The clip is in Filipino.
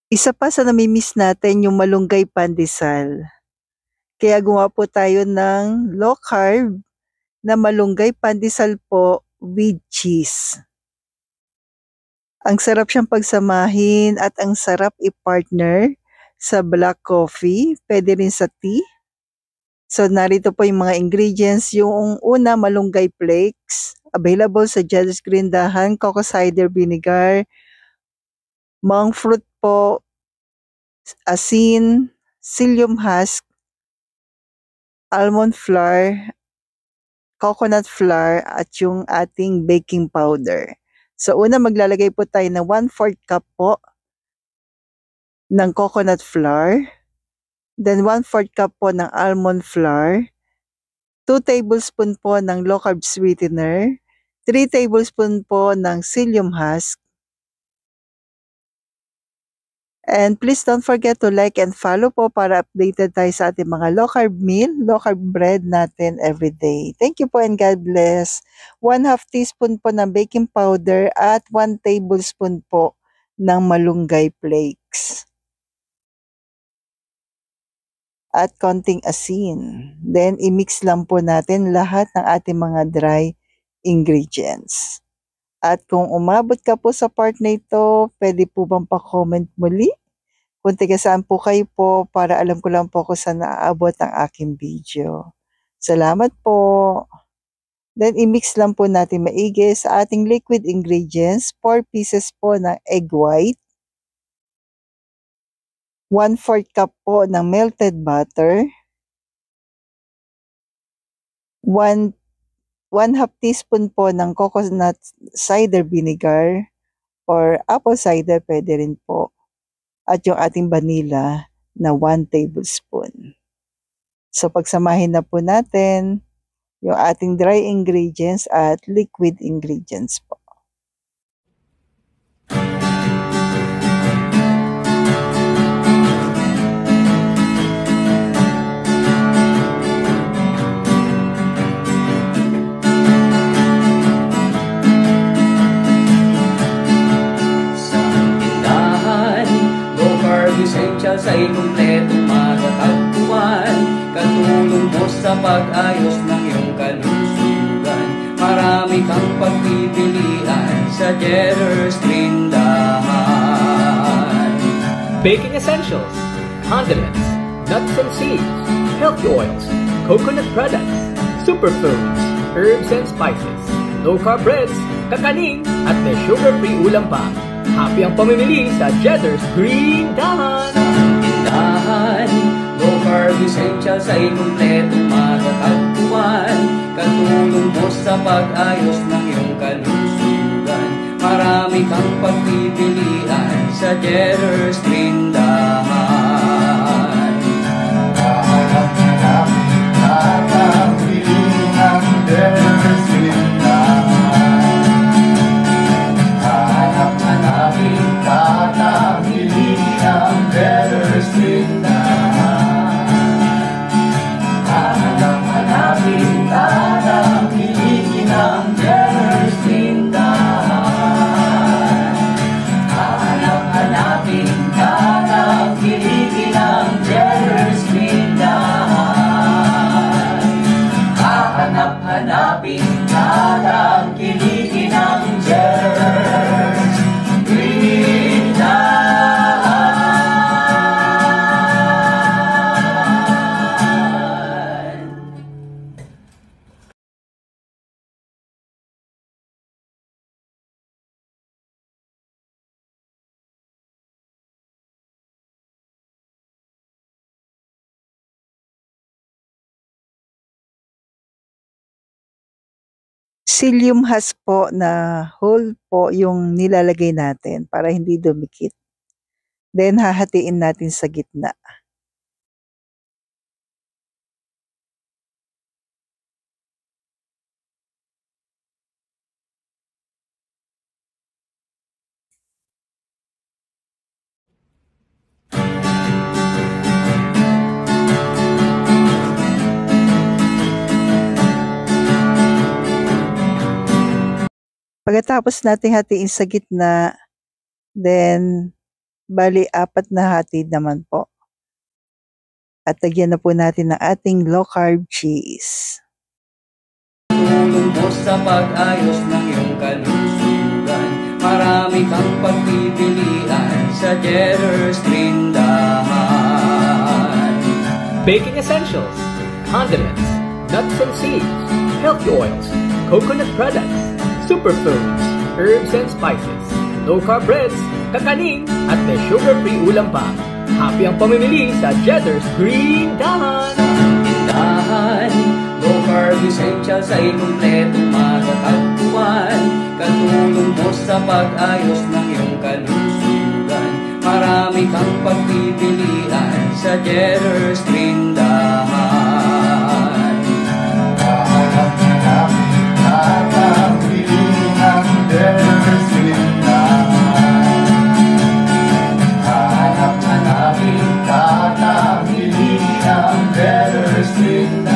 Isa pa sa nami-miss natin yung malunggay pandesal. Kaya gumawa po tayo ng low carb na malunggay pandesal po with cheese. Ang sarap siyang pagsamahin at ang sarap i-partner sa black coffee, pwede rin sa tea. So narito po yung mga ingredients. Yung una, malunggay flakes. Available sa Judges Green Dahan, coco cider vinegar, monk fruit po, asin, psyllium husk, almond flour, coconut flour, at yung ating baking powder. So una, maglalagay po tayo ng 1/4 cup po ng coconut flour, then 1/4 cup po ng almond flour, 2 tablespoon po ng low carb sweetener, 3 tablespoon po ng psyllium husk. And please don't forget to like and follow po para updated tayo sa ating mga low carb meal, low carb bread natin everyday. Thank you po and God bless. 1/2 teaspoon po ng baking powder at 1 tablespoon po ng malunggay flakes. At konting asin. Then, i-mix lang po natin lahat ng ating mga dry ingredients. At kung umabot ka po sa part na ito, pwede po bang pa-comment muli? Kung taga saan po kayo po para alam ko lang po kung saan naaabot ang aking video. Salamat po. Then, i-mix lang po natin maigi sa ating liquid ingredients. 4 pieces po ng egg white. 1/4 cup po ng melted butter. 1/2 teaspoon po ng coconut cider vinegar or apple cider pwede rin po. At yung ating vanilla na 1 tablespoon. So pagsamahin na po natin yung ating dry ingredients at liquid ingredients po. Essentials ay kumpletong matatagpuan. Katulong mo sa pag-ayos ng iyong kalusugan. Marami kang pagpipilian sa Jedders Tindahan. Baking essentials, condiments, nuts and seeds, healthy oils, coconut products, superfoods, herbs and spices, low-carb breads, kakanin, at may sugar-free ulam pa. Happy ang pamimili sa Jedders Green Dahan. Sa tindahan, low-carb essentials ay kumpletong matatagpuan. Katulong mo sa pag-ayos ng iyong kalusugan. Marami kang pagpipilian sa Jedders Tindahan. Hanap-hanapin at ang piling ng Jedders Tindahan. Hanap-hanapin at ang piling ng Jedders Tindahan. Hanap-hanapin at ang piling ng Jedders Tindahan. Hanap-hanapin at ang piling ng Jedders Tindahan. Hanap-hanapin at ang kiligin ng Jedders Green Dahan. Psyllium husk po na whole po yung nilalagay natin para hindi dumikit. Then hahatiin natin sa gitna. Pagkatapos natin hatiin sa gitna, then Bali, 4 na hatid naman po. At lagyan na po natin ng ating low-carb cheese. Tulong mo sa pag-ayos ng iyong kalusugan. Marami kang pagpipilian sa Jetter's Tindahan. Baking essentials, condiments, nuts and seeds, healthy oils, coconut products, superfoods, herbs and spices, low-carb breads, kakaning, at may sugar-free ulam pa. Happy ang pamimili sa Jetter's Green Dahan! Tindahan, low-carb essentials ay kumpletong matatagpuan. Katulong mo sa pag-ayos ng iyong kalusugan. Marami kang pagpipilian sa Jetter's Tindahan. Hanap na namin tatangili ng Jetter's Tindahan. Hanap na namin tatangili ng Jetter's Tindahan.